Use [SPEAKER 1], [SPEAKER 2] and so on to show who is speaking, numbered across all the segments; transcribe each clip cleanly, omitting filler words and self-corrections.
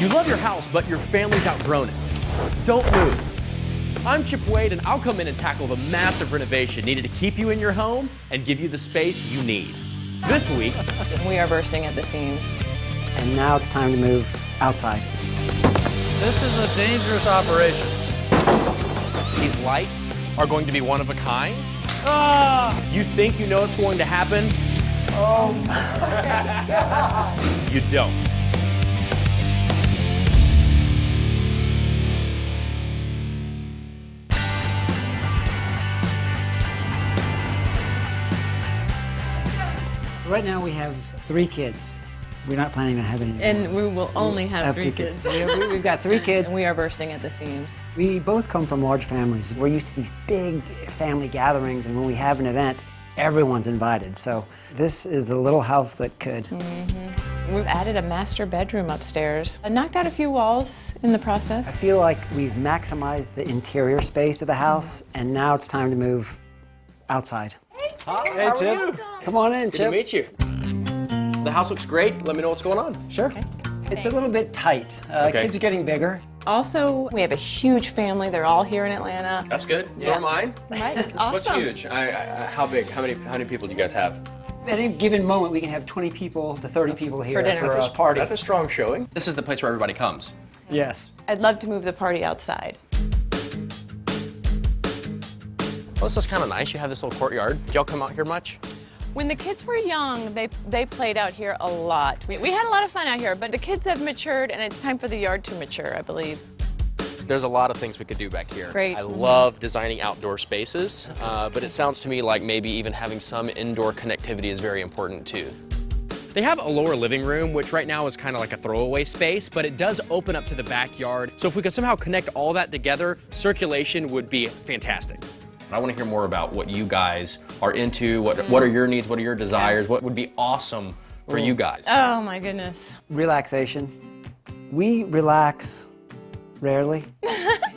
[SPEAKER 1] You love your house, but your family's outgrown it. Don't move. I'm Chip Wade, and I'll come in and tackle the massive renovation needed to keep you in your home and give you the space you need. This week,
[SPEAKER 2] we are bursting at the seams.
[SPEAKER 3] And now it's time to move outside.
[SPEAKER 4] This is a dangerous operation.
[SPEAKER 1] These lights are going to be one of a kind. You think you know what's going to happen?
[SPEAKER 3] Oh my God.
[SPEAKER 1] You don't.
[SPEAKER 3] Right now we have 3 kids. We're not planning on having any
[SPEAKER 2] And
[SPEAKER 3] more.
[SPEAKER 2] we will only have 3 kids.
[SPEAKER 3] We've got 3 kids.
[SPEAKER 2] And we are bursting at the seams.
[SPEAKER 3] We both come from large families. We're used to these big family gatherings, and when we have an event, everyone's invited. So this is the little house that could.
[SPEAKER 2] We've added a master bedroom upstairs. I knocked out a few walls in the process.
[SPEAKER 3] I feel like we've maximized the interior space of the house, and now it's time to move outside.
[SPEAKER 1] Hey, Chip.
[SPEAKER 3] Come on in,
[SPEAKER 1] Good to
[SPEAKER 3] Chip.
[SPEAKER 1] meet you. The house looks great. Let me know what's going on.
[SPEAKER 3] Sure.
[SPEAKER 2] Okay.
[SPEAKER 3] It's a little bit tight.
[SPEAKER 1] Okay.
[SPEAKER 3] Kids are getting bigger.
[SPEAKER 2] Also, we have a huge family. They're all here in Atlanta.
[SPEAKER 1] That's good. So
[SPEAKER 2] Yes.
[SPEAKER 1] are mine.
[SPEAKER 2] Right? Awesome.
[SPEAKER 1] What's huge? How big? How many people do you guys have?
[SPEAKER 3] At any given moment, we can have 20 people to 30 people here
[SPEAKER 2] For dinner.
[SPEAKER 3] for a party.
[SPEAKER 1] That's a strong showing. This is the place where everybody comes.
[SPEAKER 3] Yes.
[SPEAKER 2] I'd love to move the party outside.
[SPEAKER 1] Well, this is kind of nice. You have this little courtyard. Do y'all come out here much?
[SPEAKER 2] When the kids were young, they played out here a lot. We had a lot of fun out here, but the kids have matured, and it's time for the yard to mature, I believe.
[SPEAKER 1] There's a lot of things we could do back here.
[SPEAKER 2] Great.
[SPEAKER 1] I love designing outdoor spaces, but it sounds to me like maybe even having some indoor connectivity is very important too. They have a lower living room, which right now is kind of like a throwaway space, but it does open up to the backyard. So if we could somehow connect all that together, circulation would be fantastic. I want to hear more about what you guys are into, what are your needs, what are your desires, what would be awesome for you guys.
[SPEAKER 2] Oh, my goodness.
[SPEAKER 3] Relaxation. We relax rarely.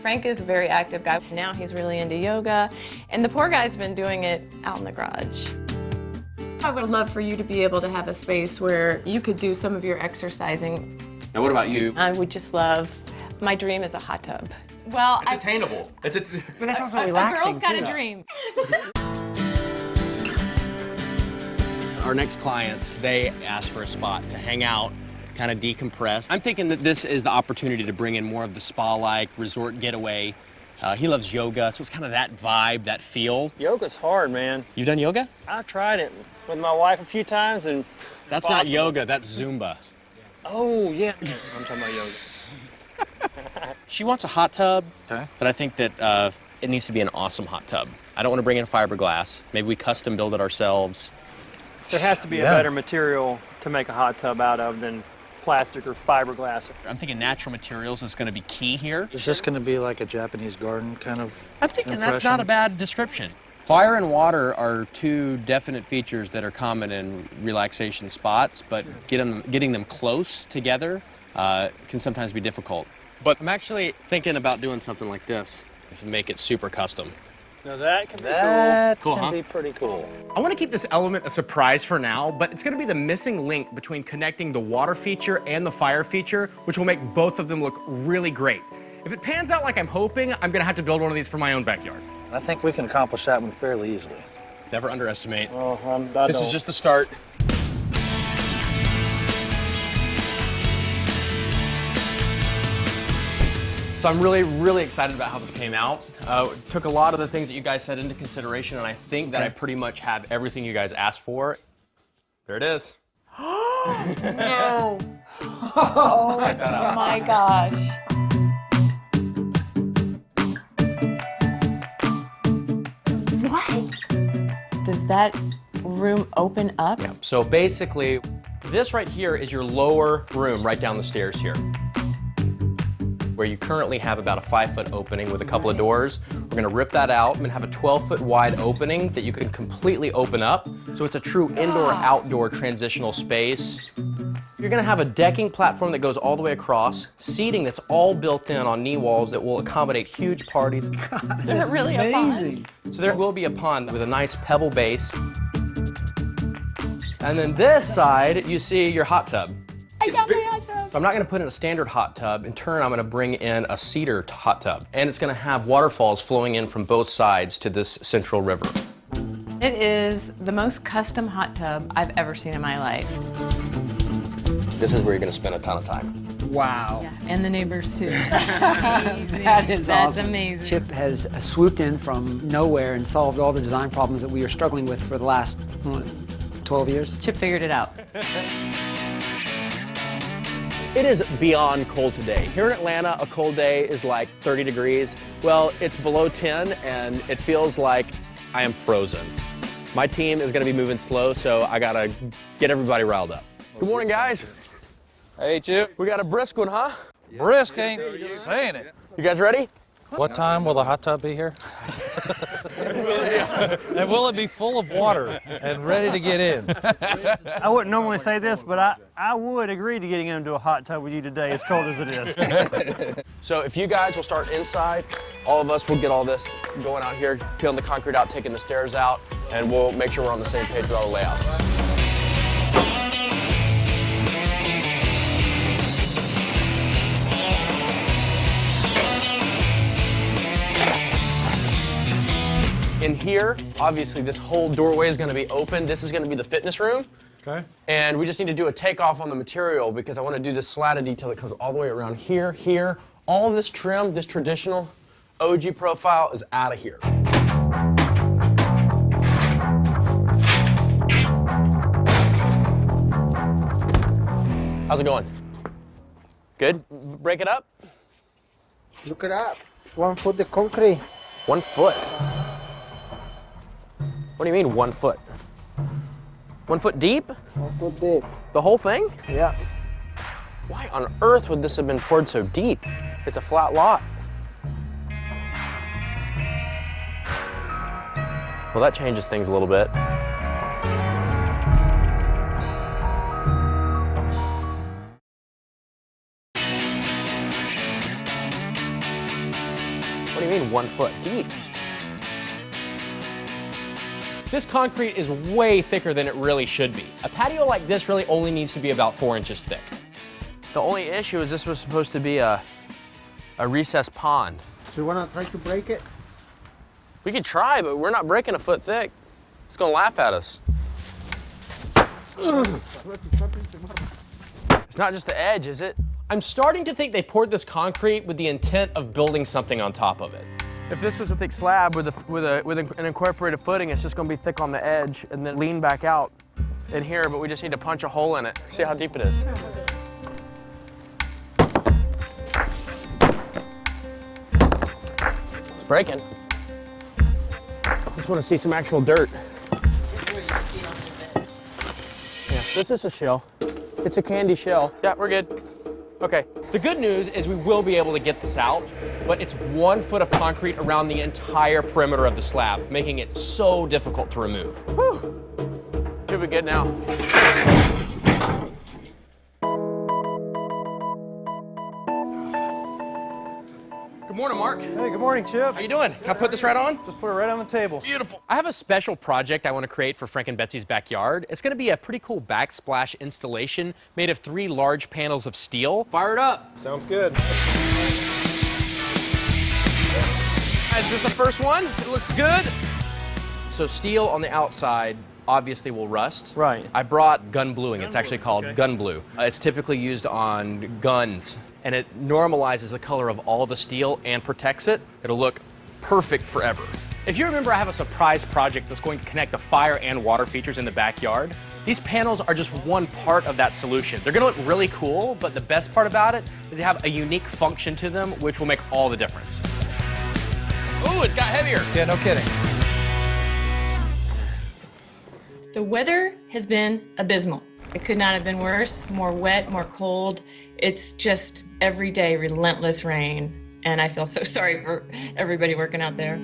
[SPEAKER 2] Frank is a very active guy. Now he's really into yoga, and the poor guy's been doing it out in the garage. I would love for you to be able to have a space where you could do some of your exercising.
[SPEAKER 1] Now what about you?
[SPEAKER 2] I would just love, my dream is a hot tub. Well,
[SPEAKER 1] It's attainable.
[SPEAKER 3] But that's also
[SPEAKER 2] a
[SPEAKER 3] relaxing,
[SPEAKER 2] girl's got
[SPEAKER 3] too.
[SPEAKER 2] a dream.
[SPEAKER 1] Our next clients, they ask for a spot to hang out, kind of decompress. I'm thinking that this is the opportunity to bring in more of the spa-like resort getaway. He loves yoga, so it's kind of that vibe, that feel.
[SPEAKER 5] Yoga's hard, man.
[SPEAKER 1] You done yoga?
[SPEAKER 5] I've tried it with my wife a few times, and
[SPEAKER 1] That's not
[SPEAKER 5] impossible.
[SPEAKER 1] yoga, that's Zumba.
[SPEAKER 5] Oh, yeah. I'm talking about yoga.
[SPEAKER 1] She wants a hot tub, but I think that it needs to be an awesome hot tub. I don't want to bring in fiberglass. Maybe we custom build it ourselves.
[SPEAKER 5] There has to be a better material to make a hot tub out of than plastic or fiberglass.
[SPEAKER 1] I'm thinking natural materials is going to be key here.
[SPEAKER 4] Is this going to be like a Japanese garden kind of
[SPEAKER 1] I'm thinking that's not a bad description. Fire and water are 2 definite features that are common in relaxation spots, but getting them close together can sometimes be difficult. But I'm actually thinking about doing something like this to make it super custom.
[SPEAKER 5] Now that can be
[SPEAKER 1] Cool,
[SPEAKER 5] can
[SPEAKER 1] huh?
[SPEAKER 5] be pretty cool.
[SPEAKER 6] I want to keep this element a surprise for now, but it's going to be the missing link between connecting the water feature and the fire feature, which will make both of them look really great. If it pans out like I'm hoping, I'm going to have to build one of these for my own backyard.
[SPEAKER 4] I think we can accomplish that one fairly easily.
[SPEAKER 1] Never underestimate.
[SPEAKER 5] Oh,
[SPEAKER 1] This is just the start. So I'm really, really excited about how this came out. Took a lot of the things that you guys said into consideration, and I think that I pretty much have everything you guys asked for. There it is.
[SPEAKER 2] No. Oh, my gosh. What? Does that room open up?
[SPEAKER 1] Yeah. So basically, this right here is your lower room right down the stairs here, where you currently have about a 5-foot opening with a couple of doors. We're gonna rip that out. I'm gonna have a 12-foot wide opening that you can completely open up. So it's a true indoor-outdoor transitional space. You're gonna have a decking platform that goes all the way across, seating that's all built in on knee walls that will accommodate huge parties.
[SPEAKER 2] Is there really a pond?
[SPEAKER 1] So there will be a pond with a nice pebble base. And then this side, you see your hot tub.
[SPEAKER 2] I got my hot tub.
[SPEAKER 1] I'm not gonna put in a standard hot tub. In turn, I'm gonna bring in a cedar hot tub. And it's gonna have waterfalls flowing in from both sides to this central river.
[SPEAKER 2] It is the most custom hot tub I've ever seen in my life.
[SPEAKER 1] This is where you're gonna spend a ton of time.
[SPEAKER 3] Wow.
[SPEAKER 2] Yeah, and the neighbors too.
[SPEAKER 3] That is
[SPEAKER 2] That's
[SPEAKER 3] awesome.
[SPEAKER 2] amazing.
[SPEAKER 3] Chip has swooped in from nowhere and solved all the design problems that we are struggling with for the last 12 years.
[SPEAKER 2] Chip figured it out.
[SPEAKER 1] It is beyond cold today. Here in Atlanta, a cold day is like 30 degrees. Well, it's below 10 and it feels like I am frozen. My team is gonna be moving slow, so I gotta get everybody riled up. Good morning, guys.
[SPEAKER 7] Hey, Chip.
[SPEAKER 1] We got a brisk one, huh?
[SPEAKER 4] Brisk ain't saying it.
[SPEAKER 1] You guys ready?
[SPEAKER 4] What time will the hot tub be here? And will it be full of water and ready to get in?
[SPEAKER 5] I wouldn't normally say this, but I would agree to getting into a hot tub with you today, as cold as it is.
[SPEAKER 1] So if you guys will start inside, all of us will get all this going out here, peeling the concrete out, taking the stairs out, and we'll make sure we're on the same page with all the layout. In here, obviously this whole doorway is gonna be open. This is gonna be the fitness room.
[SPEAKER 4] Okay.
[SPEAKER 1] And we just need to do a takeoff on the material because I wanna do this slatted detail that comes all the way around here, here. All this trim, this traditional OG profile is out of here. How's it going? Good? Break it up?
[SPEAKER 8] Look it up. 1 foot of concrete.
[SPEAKER 1] 1 foot. What do you mean 1 foot? 1 foot deep?
[SPEAKER 8] 1 foot deep.
[SPEAKER 1] The whole thing?
[SPEAKER 8] Yeah.
[SPEAKER 1] Why on earth would this have been poured so deep? It's a flat lot. Well, that changes things a little bit. What do you mean 1 foot deep? This concrete is way thicker than it really should be. A patio like this really only needs to be about 4 inches thick. The only issue is this was supposed to be a recessed pond.
[SPEAKER 8] So you want to try to break it?
[SPEAKER 1] We could try, but we're not breaking a foot thick. It's gonna laugh at us. It's not just the edge, is it? I'm starting to think they poured this concrete with the intent of building something on top of it. If this was a thick slab with an incorporated footing, it's just gonna be thick on the edge and then lean back out in here, but we just need to punch a hole in it. See how deep it is. It's breaking. Just wanna see some actual dirt. Yeah, this is a shell. It's a candy shell. Yeah, we're good. Okay, the good news is we will be able to get this out, but it's 1 foot of concrete around the entire perimeter of the slab, making it so difficult to remove. Whew. Should be good now. Good morning, Mark.
[SPEAKER 5] Hey, good morning, Chip.
[SPEAKER 1] How you doing? Can I put this right on?
[SPEAKER 5] Just put it right on the table.
[SPEAKER 1] Beautiful. I have a special project I want to create for Frank and Betsy's backyard. It's going to be a pretty cool backsplash installation made of 3 large panels of steel. Fire it up.
[SPEAKER 7] Sounds good.
[SPEAKER 1] Is this the first one? It looks good. So steel on the outside obviously will rust.
[SPEAKER 5] Right.
[SPEAKER 1] I brought gun bluing. It's actually called gun blue. It's typically used on guns, and it normalizes the color of all the steel and protects it. It'll look perfect forever. If you remember, I have a surprise project that's going to connect the fire and water features in the backyard. These panels are just one part of that solution. They're gonna look really cool, but the best part about it is they have a unique function to them, which will make all the difference. Ooh, it got heavier.
[SPEAKER 4] Yeah, no kidding.
[SPEAKER 2] The weather has been abysmal. It could not have been worse, more wet, more cold. It's just everyday relentless rain. And I feel so sorry for everybody working out there.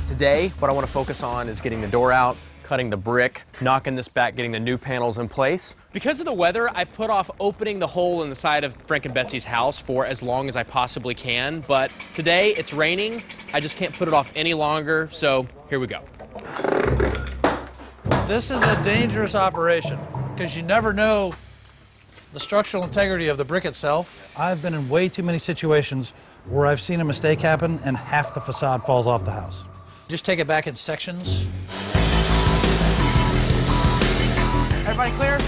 [SPEAKER 1] Today, what I want to focus on is getting the door out, cutting the brick, knocking this back, getting the new panels in place. Because of the weather, I've put off opening the hole in the side of Frank and Betsy's house for as long as I possibly can, but today it's raining. I just can't put it off any longer, so here we go.
[SPEAKER 4] This is a dangerous operation because you never know the structural integrity of the brick itself. I've been in way too many situations where I've seen a mistake happen and half the facade falls off the house. Just take it back in sections.
[SPEAKER 1] Everybody clear?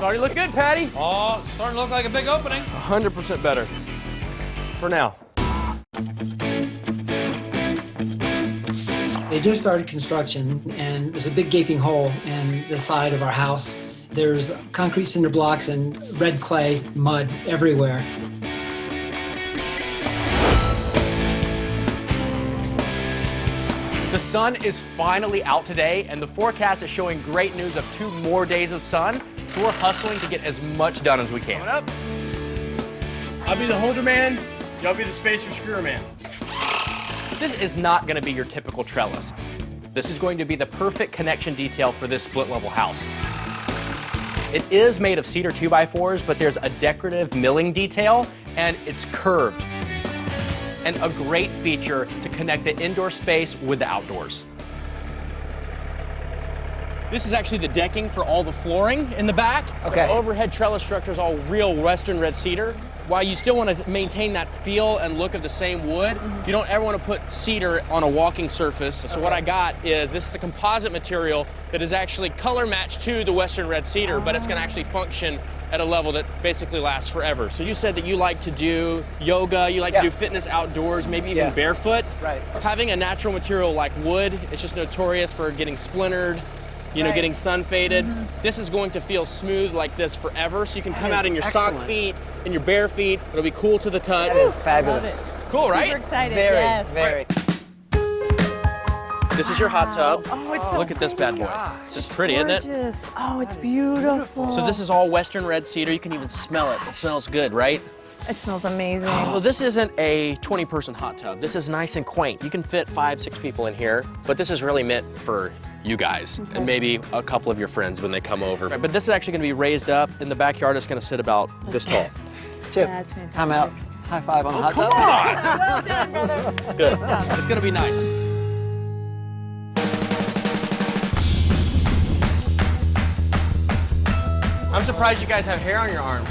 [SPEAKER 1] Already look good, Patty.
[SPEAKER 4] Oh, it's starting to look like a big opening.
[SPEAKER 1] 100% better. For now.
[SPEAKER 3] They just started construction, and there's a big gaping hole in the side of our house. There's concrete cinder blocks and red clay, mud everywhere.
[SPEAKER 1] The sun is finally out today, and the forecast is showing great news of 2 more days of sun, so we're hustling to get as much done as we can.
[SPEAKER 5] Coming up. I'll be the holder man. Y'all be the spacer screwer man.
[SPEAKER 1] This is not going to be your typical trellis. This is going to be the perfect connection detail for this split-level house. It is made of cedar 2x4s, but there's a decorative milling detail, and it's curved. And a great feature to connect the indoor space with the outdoors. This is actually the decking for all the flooring in the back.
[SPEAKER 3] Okay.
[SPEAKER 1] The overhead trellis structure is all real Western red cedar. While you still want to maintain that feel and look of the same wood, you don't ever want to put cedar on a walking surface. So what I got is, this is a composite material that is actually color matched to the Western red cedar, but it's going to actually function at a level that basically lasts forever. So you said that you like to do yoga, you like to do fitness outdoors, maybe even barefoot.
[SPEAKER 3] Right.
[SPEAKER 1] Having a natural material like wood, it's just notorious for getting splintered, you know, getting sun faded. This is going to feel smooth like this forever, so you can come out in your sock feet, in your bare feet. It'll be cool to the touch.
[SPEAKER 3] That is fabulous.
[SPEAKER 2] Love it.
[SPEAKER 1] Cool, right?
[SPEAKER 2] Super excited.
[SPEAKER 3] Very,
[SPEAKER 2] yes.
[SPEAKER 3] very.
[SPEAKER 1] This is your hot tub.
[SPEAKER 2] Oh, it's so
[SPEAKER 1] Look at this bad boy. It's just pretty, isn't it?
[SPEAKER 2] gorgeous. Oh, it's beautiful.
[SPEAKER 1] So this is all Western red cedar. You can even smell it. It smells good, right?
[SPEAKER 2] It smells amazing.
[SPEAKER 1] Well, this isn't a 20-person hot tub. This is nice and quaint. You can fit 5, 6 people in here, but this is really meant for you guys and maybe a couple of your friends when they come over. But this is actually going to be raised up. In the backyard, it's going to sit about this tall.
[SPEAKER 3] Chip,
[SPEAKER 2] That's fantastic.
[SPEAKER 3] time out. High five on the hot tub.
[SPEAKER 2] Well done, brother.
[SPEAKER 1] It's good. It's going to be nice. I'm surprised you guys have hair on your arms.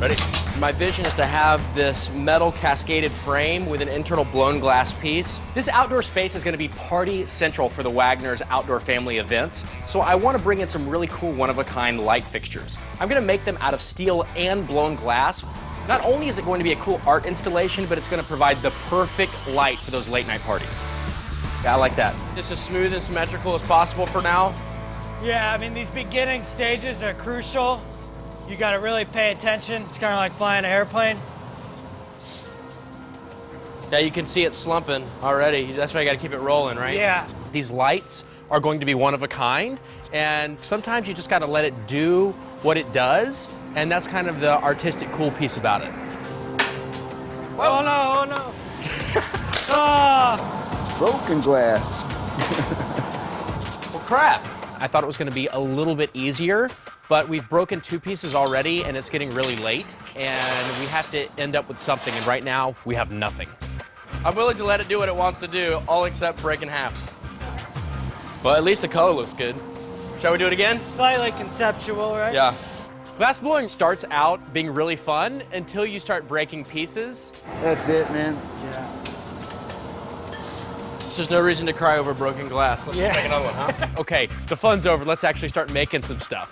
[SPEAKER 1] Ready? My vision is to have this metal cascaded frame with an internal blown glass piece. This outdoor space is going to be party central for the Wagner's outdoor family events, so I want to bring in some really cool one-of-a-kind light fixtures. I'm going to make them out of steel and blown glass. Not only is it going to be a cool art installation, but it's going to provide the perfect light for those late night parties. Yeah, I like that. This is smooth and symmetrical as possible for now.
[SPEAKER 9] Yeah, I mean, these beginning stages are crucial. You gotta really pay attention. It's kind of like flying an airplane.
[SPEAKER 1] Yeah, you can see it slumping already. That's why you gotta keep it rolling, right?
[SPEAKER 9] Yeah.
[SPEAKER 1] These lights are going to be one of a kind, and sometimes you just gotta let it do what it does, and that's kind of the artistic cool piece about it.
[SPEAKER 9] Oh no, oh no. Oh.
[SPEAKER 10] Broken glass.
[SPEAKER 1] Well, crap. I thought it was gonna be a little bit easier, but we've broken 2 pieces already, and it's getting really late, and we have to end up with something, and right now, we have nothing. I'm willing to let it do what it wants to do, all except break in half. Well, at least the color looks good. Shall we do it again?
[SPEAKER 9] Slightly conceptual, right?
[SPEAKER 1] Yeah. Glass blowing starts out being really fun until you start breaking pieces.
[SPEAKER 10] That's it, man.
[SPEAKER 9] Yeah.
[SPEAKER 1] There's no reason to cry over broken glass. Let's just make another one, huh? Okay, the fun's over. Let's actually start making some stuff.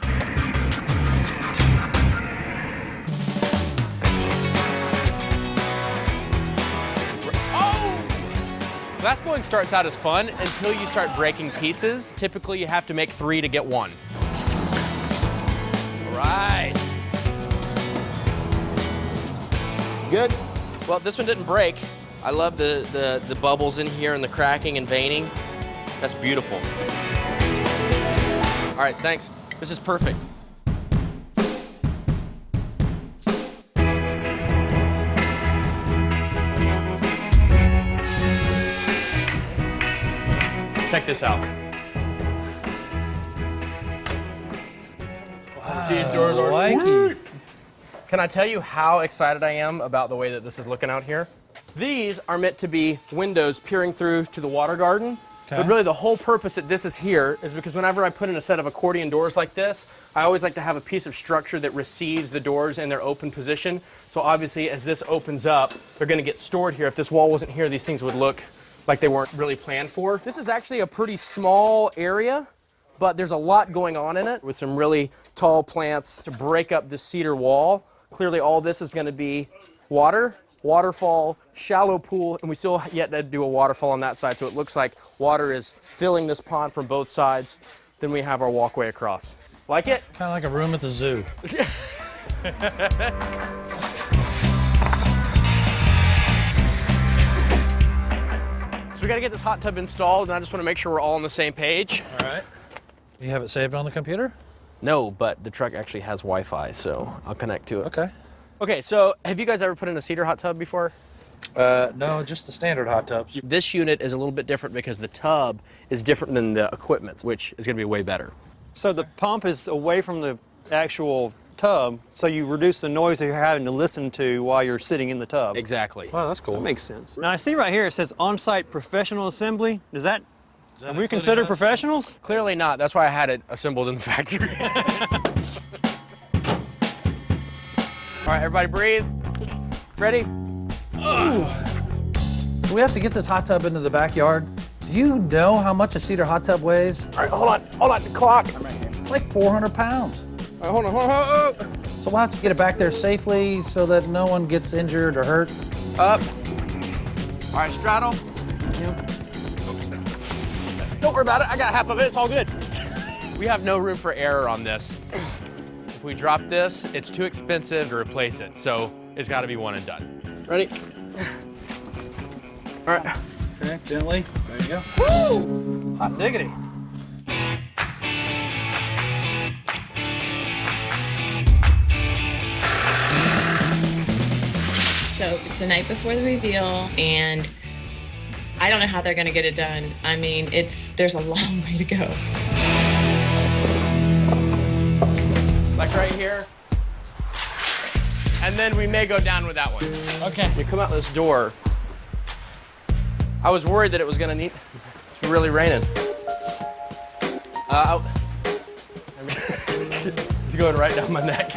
[SPEAKER 1] Oh! Glass blowing starts out as fun until you start breaking pieces. Typically, you have to make 3 to get 1. All right.
[SPEAKER 10] Good?
[SPEAKER 1] Well, this one didn't break. I love the bubbles in here and the cracking and veining. That's beautiful. All right, thanks. This is perfect. Check this out. Wow. These doors are sweet. Can I tell you how excited I am about the way that this is looking out here? These are meant to be windows peering through to the water garden.
[SPEAKER 4] Okay.
[SPEAKER 1] But really the whole purpose that this is here is because whenever I put in a set of accordion doors like this, I always like to have a piece of structure that receives the doors in their open position. So obviously as this opens up, they're going to get stored here. If this wall wasn't here, these things would look like they weren't really planned for. This is actually a pretty small area, but there's a lot going on in it with some really tall plants to break up this cedar wall. Clearly all this is going to be water, waterfall, shallow pool, and we still yet to do a waterfall on that side, so it looks like water is filling this pond from both sides. Then we have our walkway across. Like it?
[SPEAKER 4] Kind of like a room at the zoo.
[SPEAKER 1] So we got to get this hot tub installed, and I just want to make sure we're all on the same page.
[SPEAKER 4] All right. You have it saved on the computer?
[SPEAKER 1] No, but the truck actually has Wi-Fi, so I'll connect to it.
[SPEAKER 4] Okay.
[SPEAKER 1] Okay, so have you guys ever put in a cedar hot tub before?
[SPEAKER 4] No, just the standard hot tubs.
[SPEAKER 1] This unit is a little bit different because the tub is different than the equipment, which is going to be way better.
[SPEAKER 11] So the pump is away from the actual tub, so you reduce the noise that you're having to listen to while you're sitting in the tub.
[SPEAKER 1] Exactly.
[SPEAKER 4] Wow, that's cool.
[SPEAKER 11] That makes sense. Now I see right here it says on-site professional assembly. Are we considered professionals?
[SPEAKER 1] Clearly not. That's why I had it assembled in the factory. All right, everybody breathe. Ready?
[SPEAKER 4] We have to get this hot tub into the backyard. Do you know how much a cedar hot tub weighs?
[SPEAKER 1] All right, hold on, the clock.
[SPEAKER 4] It's like 400 pounds.
[SPEAKER 1] All right, hold on.
[SPEAKER 4] So we'll have to get it back there safely so that no one gets injured or hurt.
[SPEAKER 1] Up. All right, straddle. Don't worry about it, I got half of it, it's all good. We have no room for error on this. If we drop this, it's too expensive to replace it, so it's gotta be one and done. Ready? All right.
[SPEAKER 4] Okay, gently. There you go. Woo! Hot diggity.
[SPEAKER 2] So it's the night before the reveal, and I don't know how they're gonna get it done. I mean, there's a long way to go.
[SPEAKER 1] Like right here. And then we may go down with that one.
[SPEAKER 9] Okay.
[SPEAKER 1] You come out this door. I was worried that it was gonna need, it's really raining. It's going right down my neck.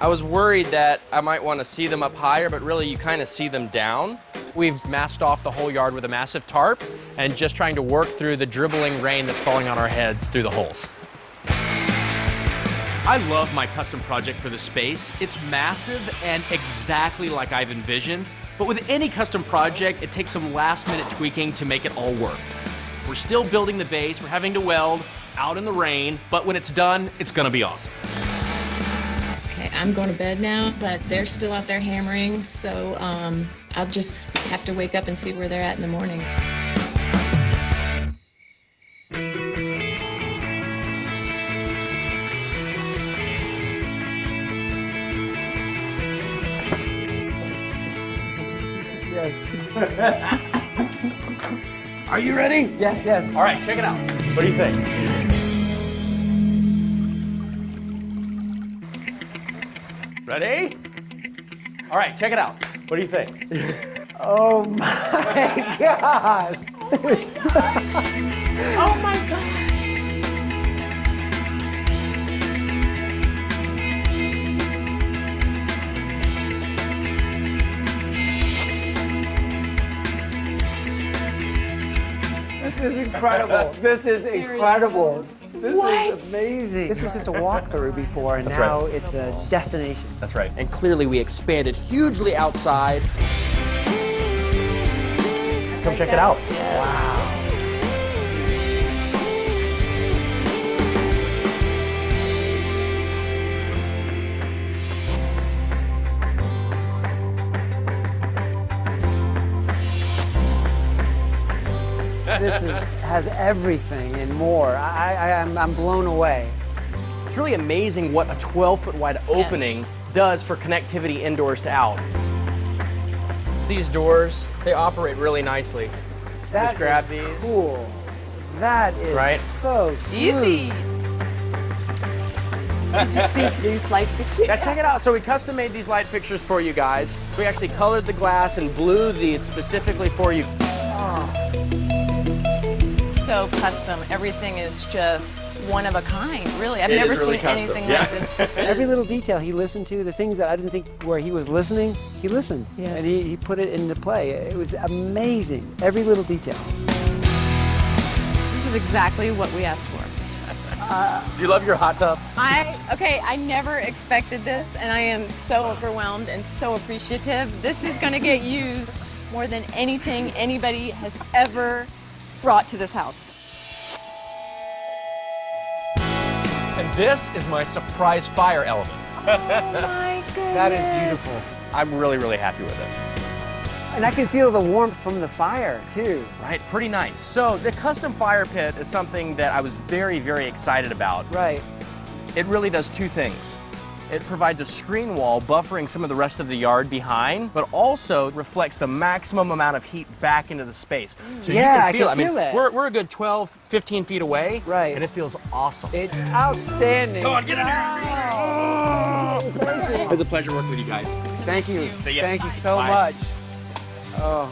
[SPEAKER 1] I was worried that I might want to see them up higher, but really you kind of see them down. We've masked off the whole yard with a massive tarp and just trying to work through the dribbling rain that's falling on our heads through the holes. I love my custom project for the space. It's massive and exactly like I've envisioned. But with any custom project, it takes some last-minute tweaking to make it all work. We're still building the base, we're having to weld out in the rain, but when it's done, it's gonna be awesome.
[SPEAKER 2] Okay, I'm going to bed now, but they're still out there hammering, so I'll just have to wake up and see where they're at in the morning.
[SPEAKER 1] Are you ready?
[SPEAKER 3] Yes, yes.
[SPEAKER 1] All right, check it out. What do you think? Ready? All right, check it out. What do you think?
[SPEAKER 3] Oh my gosh.
[SPEAKER 2] Oh my gosh!
[SPEAKER 3] This is incredible. This is incredible. This is amazing. This was just a walkthrough before, and
[SPEAKER 1] That's
[SPEAKER 3] now
[SPEAKER 1] right.
[SPEAKER 3] it's a destination.
[SPEAKER 1] That's right. And clearly we expanded hugely outside. Come check it out.
[SPEAKER 2] Yes.
[SPEAKER 3] Wow. This has everything and more. I'm blown away.
[SPEAKER 1] It's really amazing what a 12-foot wide opening does for connectivity indoors to out. These doors, they operate really nicely.
[SPEAKER 3] That
[SPEAKER 1] Just grab
[SPEAKER 3] is
[SPEAKER 1] these.
[SPEAKER 3] cool. That is
[SPEAKER 1] Right?
[SPEAKER 3] so smooth.
[SPEAKER 2] Easy. Did you see these light fixtures?
[SPEAKER 6] Yeah, check it out. So we custom made these light fixtures for you guys. We actually colored the glass and blew these specifically for you.
[SPEAKER 2] So custom. Everything is just one of a kind, really. I've never seen anything like this.
[SPEAKER 3] Every little detail he listened to, the things that I didn't think where he was listening, he listened.
[SPEAKER 2] Yes.
[SPEAKER 3] And he put it into play. It was amazing, every little detail.
[SPEAKER 2] This is exactly what we asked for.
[SPEAKER 1] Do you love your hot tub?
[SPEAKER 2] I never expected this, and I am so overwhelmed and so appreciative. This is going to get used more than anything anybody has ever brought to this house.
[SPEAKER 1] And this is my surprise fire element.
[SPEAKER 2] Oh my goodness.
[SPEAKER 3] That is beautiful.
[SPEAKER 1] I'm really, really happy with it.
[SPEAKER 3] And I can feel the warmth from the fire, too.
[SPEAKER 1] Right, pretty nice. So the custom fire pit is something that I was very, very excited about.
[SPEAKER 3] Right.
[SPEAKER 1] It really does two things. It provides a screen wall buffering some of the rest of the yard behind, but also reflects the maximum amount of heat back into the space. So
[SPEAKER 3] Yeah,
[SPEAKER 1] you can feel
[SPEAKER 3] I
[SPEAKER 1] it.
[SPEAKER 3] can feel that.
[SPEAKER 1] We're a good 12, 15 feet away.
[SPEAKER 3] Right.
[SPEAKER 1] And it feels awesome.
[SPEAKER 3] It's outstanding.
[SPEAKER 1] Come on, get in here. It was a pleasure working with you guys.
[SPEAKER 3] Thank you.
[SPEAKER 1] See ya.
[SPEAKER 3] Thank you so
[SPEAKER 1] Bye.
[SPEAKER 3] much. Oh.